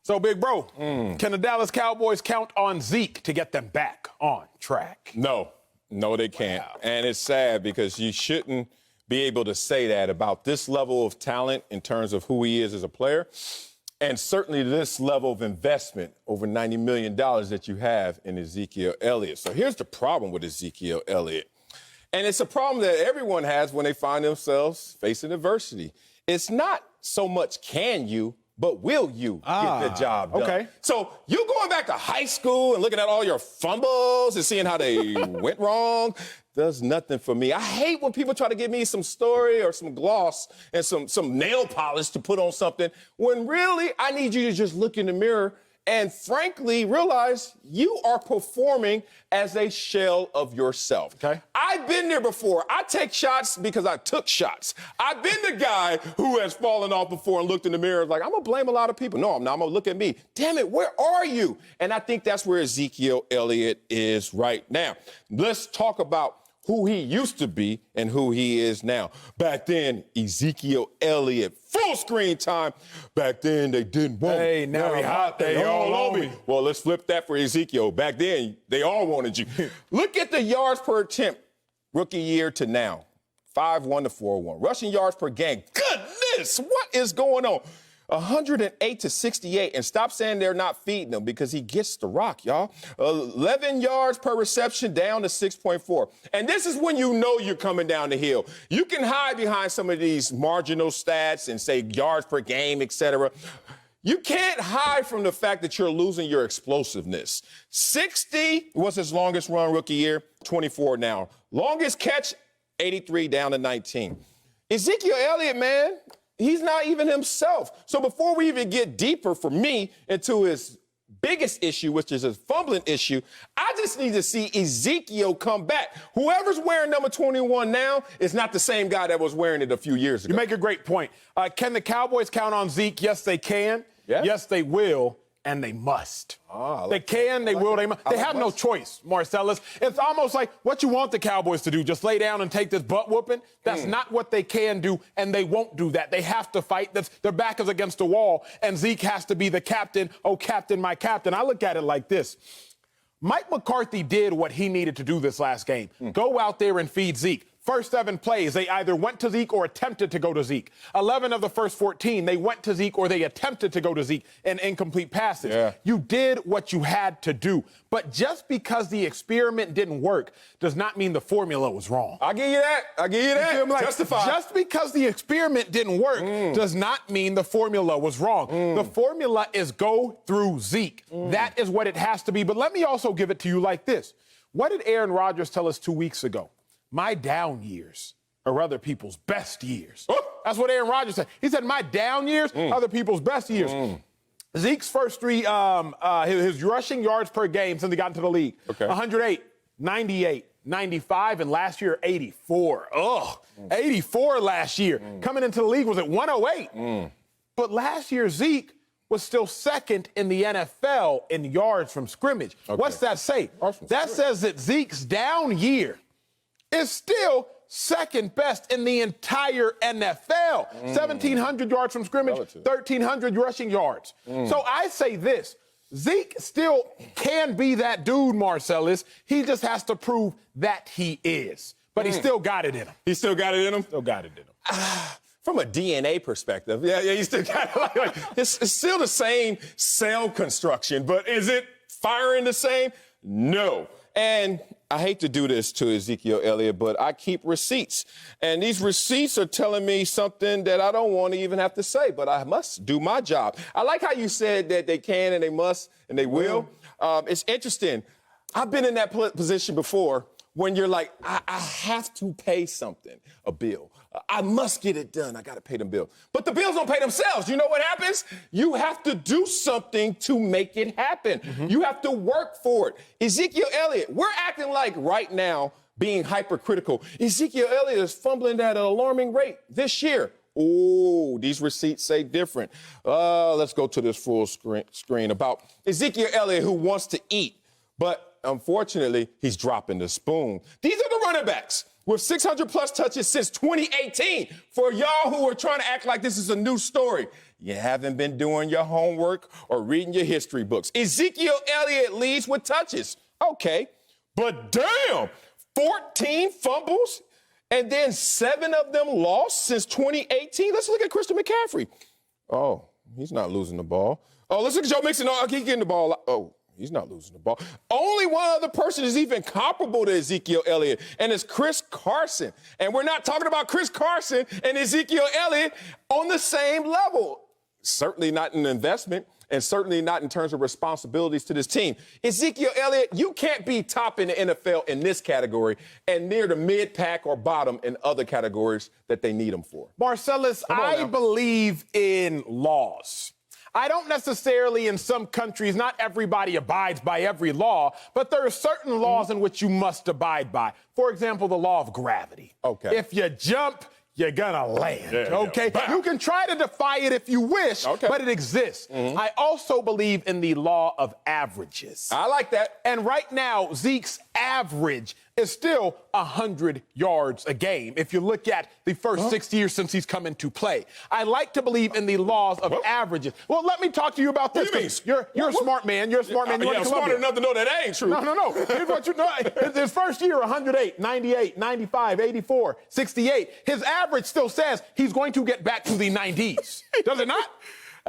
So, big bro, can the Dallas Cowboys count on Zeke to get them back on track? No, they can't. Wow. And it's sad because you shouldn't be able to say that about this level of talent in terms of who he is as a player, and certainly this level of investment, over $90 million that you have in Ezekiel Elliott. So here's the problem with Ezekiel Elliott. And it's a problem that everyone has when they find themselves facing adversity. It's not so much can you, but will you get the job done? Okay. So you going back to high school and looking at all your fumbles and seeing how they went wrong does nothing for me. I hate when people try to give me some story or some gloss and some nail polish to put on something when really I need you to just look in the mirror and frankly realize you are performing as a shell of yourself. Okay. I've been there before. I take shots because I took shots. I've been the guy who has fallen off before and looked in the mirror like, I'm going to blame a lot of people. No, I'm not. I'm going to look at me. Damn it, where are you? And I think that's where Ezekiel Elliott is right now. Let's talk about who he used to be and who he is now. Back then, Ezekiel Elliott, full screen time. Back then, they didn't want me. Hey, now he hot. They all on me. Well, let's flip that for Ezekiel. Back then, they all wanted you. Look at the yards per attempt, rookie year to now. 5-1 to 4-1. Rushing yards per game. Goodness, what is going on? 108 to 68, and stop saying they're not feeding him because he gets the rock, y'all. 11 yards per reception down to 6.4. And this is when you know you're coming down the hill. You can hide behind some of these marginal stats and say yards per game, etc. You can't hide from the fact that you're losing your explosiveness. 60 was his longest run rookie year, 24 now. Longest catch, 83 down to 19. Ezekiel Elliott, man, he's not even himself. So before we even get deeper, for me, into his biggest issue, which is his fumbling issue, I just need to see Ezekiel come back. Whoever's wearing number 21 now is not the same guy that was wearing it a few years ago. You make a great point. Can the Cowboys count on Zeke? Yes, they can. Yeah. Yes, they will. And they must. They can, they will, they must. They have no choice, Marcellus. It's almost like what you want the Cowboys to do, just lay down and take this butt whooping. That's not what they can do, and they won't do that. They have to fight. Their back is against the wall, and Zeke has to be the captain. Oh, captain, my captain. I look at it like this. Mike McCarthy did what he needed to do this last game. Go out there and feed Zeke. First 7 plays, they either went to Zeke or attempted to go to Zeke. 11 of the first 14, they went to Zeke or they attempted to go to Zeke in incomplete passes. Yeah. You did what you had to do. But just because the experiment didn't work does not mean the formula was wrong. I'll give you that. Like, Justify. just because the experiment didn't work does not mean the formula was wrong. The formula is go through Zeke. That is what it has to be. But let me also give it to you like this. What did Aaron Rodgers tell us 2 weeks ago? My down years are other people's best years. That's what Aaron Rodgers said. He said, my down years are other people's best years. Zeke's first 3, his rushing yards per game since he got into the league, 108, 98, 95, and last year, 84. 84 last year. Coming into the league was at 108. But last year, Zeke was still second in the NFL in yards from scrimmage. What's that say? That says that Zeke's down year is still second best in the entire NFL. 1,700 yards from scrimmage, 1,300 rushing yards. So I say this, Zeke still can be that dude, Marcellus. He just has to prove that he is. But he still got it in him. He still got it in him? Still got it in him. From a DNA perspective, yeah, you still got it. Like, it's still the same cell construction, but is it firing the same? No. And I hate to do this to Ezekiel Elliott, but I keep receipts. And these receipts are telling me something that I don't want to even have to say, but I must do my job. I like how you said that they can and they must and they will. It's interesting. I've been in that position before when you're like, I have to pay something, a bill. I must get it done. I got to pay them bills. But the bills don't pay themselves. You know what happens? You have to do something to make it happen. You have to work for it. Ezekiel Elliott, we're acting like right now being hypercritical. Ezekiel Elliott is fumbling at an alarming rate this year. Oh, these receipts say different. Let's go to this full screen about Ezekiel Elliott who wants to eat, but unfortunately, he's dropping the spoon. These are the running backs with 600-plus touches since 2018. For y'all who are trying to act like this is a new story, you haven't been doing your homework or reading your history books. Ezekiel Elliott leads with touches. Okay, but damn, 14 fumbles and then 7 of them lost since 2018. Let's look at Christian McCaffrey. Oh, he's not losing the ball. Oh, let's look at Joe Mixon. Oh, he's getting the ball. Oh, he's not losing the ball. Only one other person is even comparable to Ezekiel Elliott, and it's Chris Carson. And we're not talking about Chris Carson and Ezekiel Elliott on the same level. Certainly not in investment, and certainly not in terms of responsibilities to this team. Ezekiel Elliott, you can't be top in the NFL in this category and near the mid-pack or bottom in other categories that they need him for. Marcellus, I believe in laws. I don't necessarily, in some countries, not everybody abides by every law, but there are certain laws in which you must abide by. For example, the law of gravity. Okay. If you jump, you're gonna land, okay? Yeah. You can try to defy it if you wish, but it exists. I also believe in the law of averages. I like that. And right now, Zeke's average is still 100 yards a game if you look at the first 6 years since he's come into play. I like to believe in the laws of averages. Well, let me talk to you about this. What do you mean? You're a smart man. You're a smart man. I'm smart enough to know that ain't true. No. Here's what you know. His first year, 108, 98, 95, 84, 68. His average still says he's going to get back to the 90s. Does it not?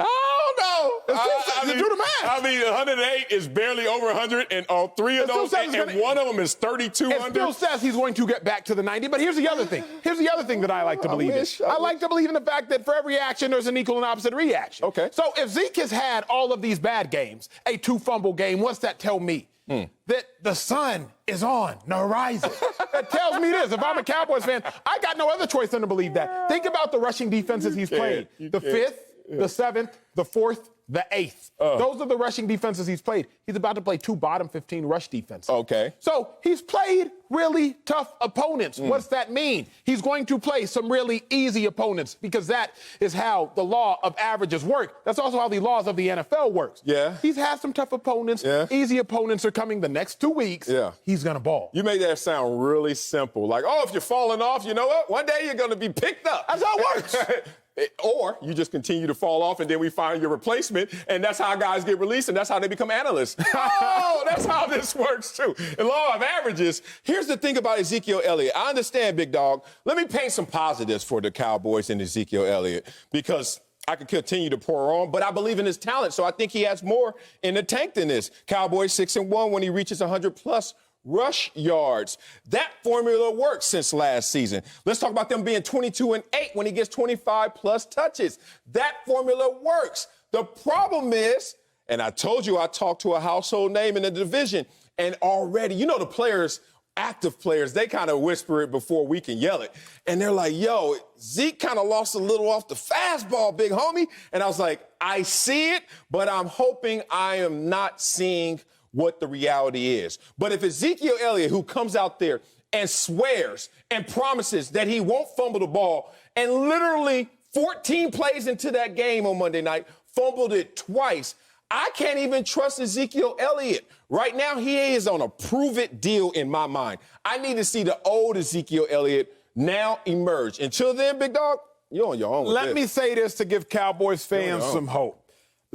I don't know. Do the math. I mean, 108 is barely over 100, and all 3 of those, and one of them is 3,200. It still says he's going to get back to the 90, but here's the other thing. Here's the other thing that I like to believe in. I like to believe in the fact that for every action, there's an equal and opposite reaction. Okay. So if Zeke has had all of these bad games, a 2-fumble game, what's that tell me? That the sun is on the horizon. That tells me this. If I'm a Cowboys fan, I got no other choice than to believe that. Think about the rushing defenses he's played. The 5th, the 7th, the 4th, the 8th. Those are the rushing defenses he's played. He's about to play 2 bottom 15 rush defenses. Okay. So he's played really tough opponents. What's that mean? He's going to play some really easy opponents because that is how the law of averages work. That's also how the laws of the NFL works. Yeah. He's had some tough opponents. Yeah. Easy opponents are coming the next 2 weeks. Yeah. He's going to ball. You make that sound really simple. Like, oh, if you're falling off, you know what? One day you're going to be picked up. That's how it works. Or you just continue to fall off, and then we find your replacement, and that's how guys get released, and that's how they become analysts. Oh, that's how this works, too. The law of averages. Here's the thing about Ezekiel Elliott. I understand, big dog. Let me paint some positives for the Cowboys and Ezekiel Elliott, because I could continue to pour on, but I believe in his talent, so I think he has more in the tank than this. Cowboys 6-1 when he reaches 100+ rush yards. That formula worked since last season. Let's talk about them being 22-8 when he gets 25+ touches. That formula works. The problem is, and I told you I talked to a household name in the division, and already, you know, the players, active players, they kind of whisper it before we can yell it. And they're like, yo, Zeke kind of lost a little off the fastball, big homie. And I was like, I see it, but I'm hoping I am not seeing what the reality is. But if Ezekiel Elliott, who comes out there and swears and promises that he won't fumble the ball, and literally 14 plays into that game on Monday night, fumbled it twice, I can't even trust Ezekiel Elliott. Right now, he is on a prove-it deal in my mind. I need to see the old Ezekiel Elliott now emerge. Until then, big dog, you're on your own with Let me say this to give Cowboys fans some hope.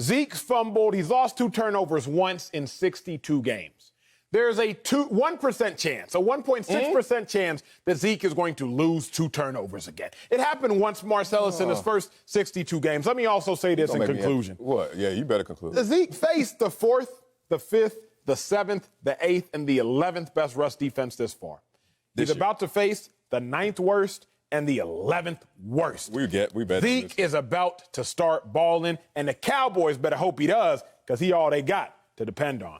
Zeke's fumbled. He's lost 2 turnovers once in 62 games. There's a 1% chance, a 1.6% chance that Zeke is going to lose 2 turnovers again. It happened once, Marcellus, in his first 62 games. Let me also say this in conclusion. What? Yeah, you better conclude. Zeke faced the 4th, the 5th, the 7th, the 8th, and the 11th best rush defense this far. He's about to face the 9th worst and the 11th worst. We bet. Zeke is about to start balling, and the Cowboys better hope he does, because he all they got to depend on.